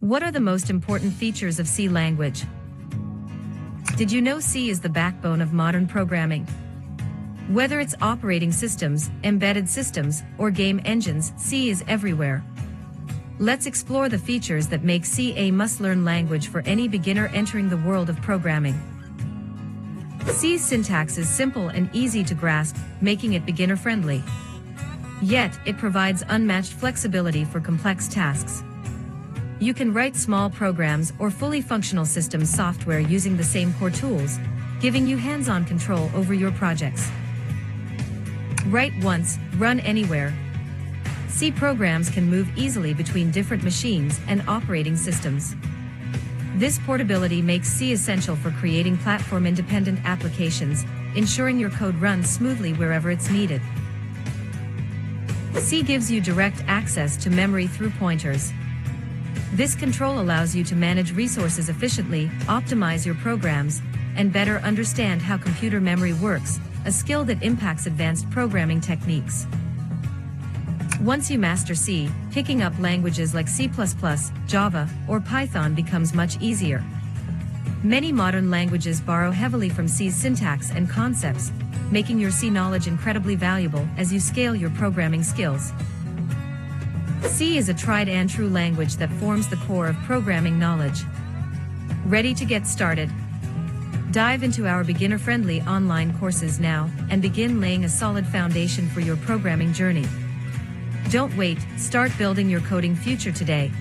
What are the most important features of C language? Did you know C is the backbone of modern programming? Whether it's operating systems, embedded systems, or game engines, C is everywhere. Let's explore the features that make C a must-learn language for any beginner entering the world of programming. C's syntax is simple and easy to grasp, making it beginner-friendly. Yet, it provides unmatched flexibility for complex tasks. You can write small programs or fully functional systems software using the same core tools, giving you hands-on control over your projects. Write once, run anywhere. C programs can move easily between different machines and operating systems. This portability makes C essential for creating platform-independent applications, ensuring your code runs smoothly wherever it's needed. C gives you direct access to memory through pointers. This control allows you to manage resources efficiently, optimize your programs, and better understand how computer memory works, a skill that impacts advanced programming techniques. Once you master C, picking up languages like C++, Java, or Python becomes much easier. Many modern languages borrow heavily from C's syntax and concepts, making your C knowledge incredibly valuable as you scale your programming skills. C is a tried-and-true language that forms the core of programming knowledge. Ready to get started? Dive into our beginner-friendly online courses now and begin laying a solid foundation for your programming journey. Don't wait, start building your coding future today.